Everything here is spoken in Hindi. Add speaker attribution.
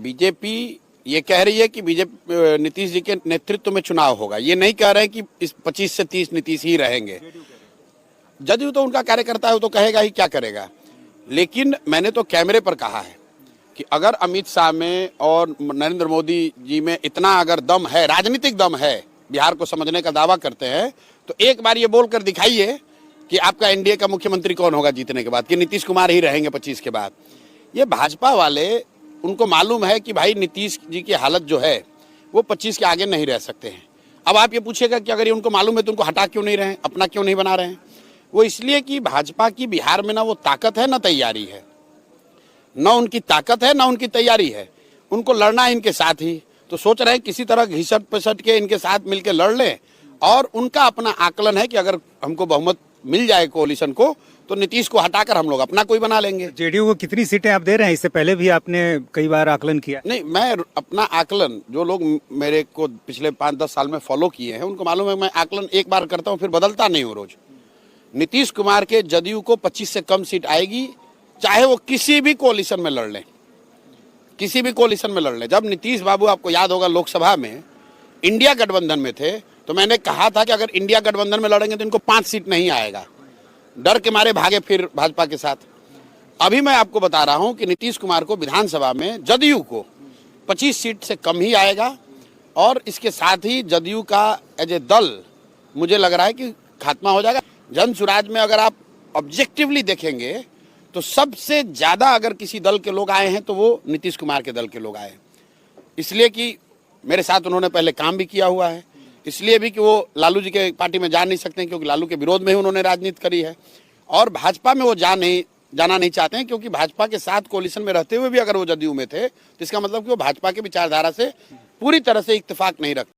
Speaker 1: बीजेपी ये कह रही है कि बीजेपी नीतीश जी के नेतृत्व में चुनाव होगा। ये नहीं कह रहे हैं कि इस 25 से 30 नीतीश ही रहेंगे। जदयू तो उनका कार्यकर्ता है, वो तो कहेगा ही, क्या करेगा। लेकिन मैंने तो कैमरे पर कहा है कि अगर अमित शाह में और नरेंद्र मोदी जी में इतना अगर दम है, राजनीतिक दम है, बिहार को समझने का दावा करते हैं, तो एक बार ये बोलकर दिखाइए कि आपका एनडीए का मुख्यमंत्री कौन होगा जीतने के बाद, कि नीतीश कुमार ही रहेंगे 25 के बाद। ये भाजपा वाले, उनको मालूम है कि भाई नीतीश जी की हालत जो है वो 25 के आगे नहीं रह सकते हैं। अब आप ये पूछेगा कि अगर ये उनको मालूम है तो उनको हटा क्यों नहीं रहे हैं, अपना क्यों नहीं बना रहे हैं। वो इसलिए कि भाजपा की बिहार में ना वो ताकत है ना तैयारी है, ना उनकी ताकत है ना उनकी तैयारी है। उनको लड़ना है इनके साथ ही, तो सोच रहे हैं किसी तरह घिसट पिसट के इनके साथ मिलकर लड़ लें। और उनका अपना आकलन है कि अगर हमको बहुमत मिल जाए कोalition को, तो नीतीश को हटाकर हम लोग अपना कोई बना लेंगे।
Speaker 2: जेडीयू को कितनी सीटें आप दे रहे हैं? इससे पहले भी आपने कई बार आकलन किया।
Speaker 1: नहीं, मैं अपना आकलन, जो लोग मेरे को पिछले 5-10 साल में फॉलो किए हैं उनको मालूम है, मैं आकलन एक बार करता हूँ फिर बदलता नहीं हूँ रोज। नीतीश कुमार के जदयू को 25 से कम सीट आएगी, चाहे वो किसी भी कोalition में लड़ लें, किसी भी कोalition में लड़ लें। जब नीतीश बाबू, आपको याद होगा, लोकसभा में इंडिया गठबंधन में थे, तो मैंने कहा था कि अगर इंडिया गठबंधन में लड़ेंगे तो इनको 5 सीट नहीं आएगा। डर के मारे भागे फिर भाजपा के साथ। अभी मैं आपको बता रहा हूं कि नीतीश कुमार को विधानसभा में जदयू को 25 सीट से कम ही आएगा। और इसके साथ ही जदयू का एज ए दल मुझे लग रहा है कि खात्मा हो जाएगा। जन सुराज में अगर आप ऑब्जेक्टिवली देखेंगे तो सबसे ज्यादा अगर किसी दल के लोग आए हैं तो वो नीतीश कुमार के दल के लोग आए, इसलिए कि मेरे साथ उन्होंने पहले काम भी किया हुआ है, इसलिए भी कि वो लालू जी के पार्टी में जा नहीं सकते हैं क्योंकि लालू के विरोध में ही उन्होंने राजनीति करी है। और भाजपा में वो जाना नहीं चाहते हैं क्योंकि भाजपा के साथ कोalition में रहते हुए भी अगर वो जदयू में थे तो इसका मतलब कि वो भाजपा के विचारधारा से पूरी तरह से इत्तेफाक नहीं रखते।